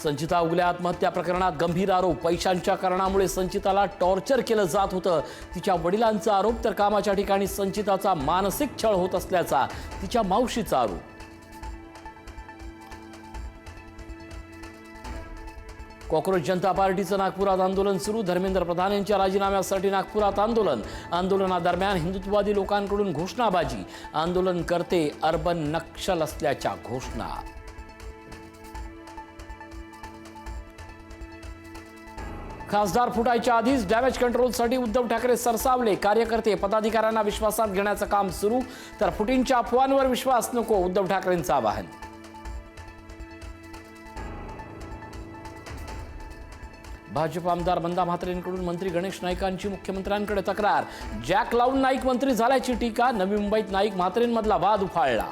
संचिता उगले आत्महत्या प्रकरणात गंभीर आरोप. पैशांच्या कारणामुळे संचिताला टॉर्चर केलं जात होतं. तिच्या वडिलांचा आरोप तर कामाच्या ठिकाणी संचिताचा मानसिक छळ होत असल्याचा तिच्या मावशीचा आरोप. कॉक्रोच जनता पार्टीचं नागपुरात आंदोलन सुरू. धर्मेंद्र प्रधान यांच्या राजीनाम्यासाठी नागपुरात आंदोलन. आंदोलनादरम्यान हिंदुत्ववादी लोकांकडून घोषणाबाजी. आंदोलनकर्ते अर्बन नक्षल असल्याच्या घोषणा. खासदार फुटायच्या आधीच डॅमेज कंट्रोलसाठी उद्धव ठाकरे सरसावले. कार्यकर्ते पदाधिकाऱ्यांना विश्वासात घेण्याचं काम सुरू. तर फुटींच्या अफवांवर विश्वास नको, उद्धव ठाकरेंचं आवाहन. भाजप आमदार बंदा म्हात्रेंकडून मंत्री गणेश नाईकांची मुख्यमंत्र्यांकडे तक्रार. जॅक लावून नाईक मंत्री झाल्याची टीका. नवी मुंबईत नाईक म्हात्रेंमधला वाद उफाळला.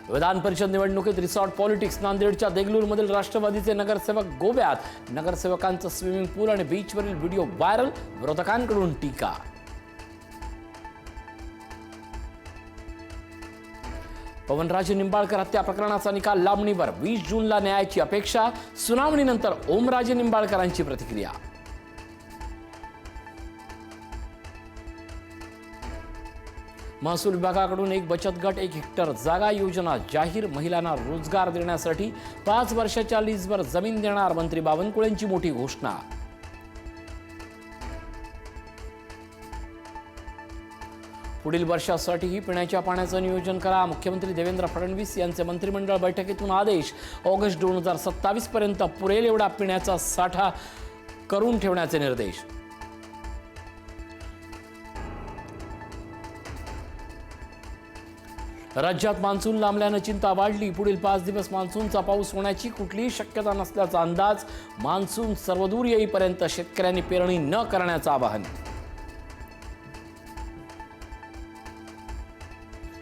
विधान परिषद निवडणुकीत रिसॉर्ट पॉलिटिक्स. नांदेडच्या देगलूरमधील राष्ट्रवादीचे नगरसेवक गोव्यात. नगरसेवकांचं स्विमिंग पूल आणि बीचवरील व्हिडिओ व्हायरल. विरोधकांकडून टीका. पवनराजे निंबाळकर हत्या प्रकरणाचा निकाल लांबणीवर. 20 जूनला न्यायाची अपेक्षा. सुनावणीनंतर ओमराजे निंबाळकरांची प्रतिक्रिया. महसूल विभागाकडून एक बचत गट 1 हेक्टर जागा योजना जाहीर. महिलांना रोजगार देण्यासाठी 5 वर्षाच्या लीजवर जमीन देणार. मंत्री बावनकुळेंची मोठी घोषणा. पुढील वर्षासाठीही पिण्याच्या पाण्याचं नियोजन करा. मुख्यमंत्री देवेंद्र फडणवीस यांचे मंत्रिमंडळ बैठकीतून आदेश. ऑगस्ट 2027 पर्यंत पुरेल एवढा पिण्याचा साठा करून ठेवण्याचे निर्देश. राज्यात मान्सून लांबल्यानं चिंता वाढली. पुढील 5 दिवस मान्सूनचा पाऊस होण्याची कुठलीही शक्यता नसल्याचा अंदाज. मान्सून सर्वदूर येईपर्यंत शेतकऱ्यांनी पेरणी न करण्याचं आवाहन.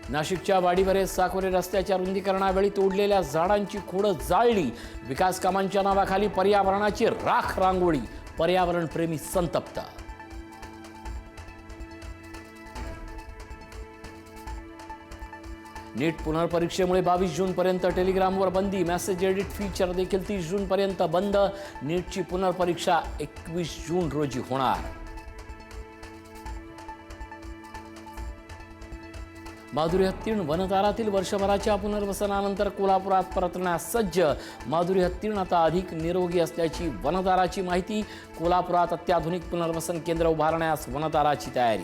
नाशिकच्या वाडीवरे साकोरे रस्त्याच्या रुंदीकरणावेळी तोडलेल्या झाडांची खोडं जाळली. विकास कामांच्या नावाखाली पर्यावरणाची राख रांगोळी. पर्यावरण प्रेमी संतप्त. नीट पुनर्परीक्षेमुळे 22 जूनपर्यंत टेलिग्रामवर बंदी. मेसेज एडिट फीचर देखील 30 जूनपर्यंत बंद. नीटची पुनर्परीक्षा 21 जून रोजी होणार. माधुरी हत्तीण वनतारातील वर्षभराच्या पुनर्वसनानंतर कोल्हापुरात परतण्यास सज्ज. माधुरी हत्तीण आता अधिक निरोगी असल्याची वनताराची माहिती. कोल्हापुरात अत्याधुनिक पुनर्वसन केंद्र उभारण्यास वनताराची तयारी.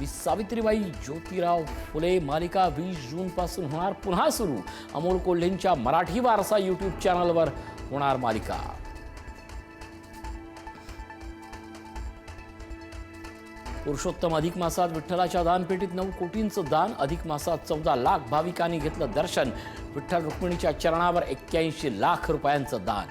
सावित्रीबाई ज्योतिराव फुले मालिका 20 जून पासून होणार पुन्हा सुरू. अमोल कोल्हेंच्या मराठी वारसा यूट्यूब चॅनलवर होणार मालिका. पुरुषोत्तम अधिक मासात विठ्ठलाच्या दानपेटीत 9 कोटींचं दान. अधिक मासात 14 लाख भाविकांनी घेतलं दर्शन. विठ्ठल रुक्मिणीच्या चरणावर 81 लाख रुपयांचं दान.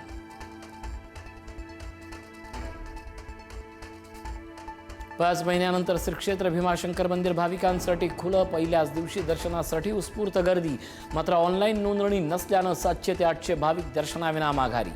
पाच महिन्यानंतर श्री क्षेत्र भीमाशंकर मंदिर भाविकांसाठी खुलं. पहिल्याच दिवशी दर्शनासाठी उत्स्फूर्त गर्दी. मात्र ऑनलाईन नोंदणी नसल्यानं 700 ते 800 भाविक दर्शनाविना माघारी.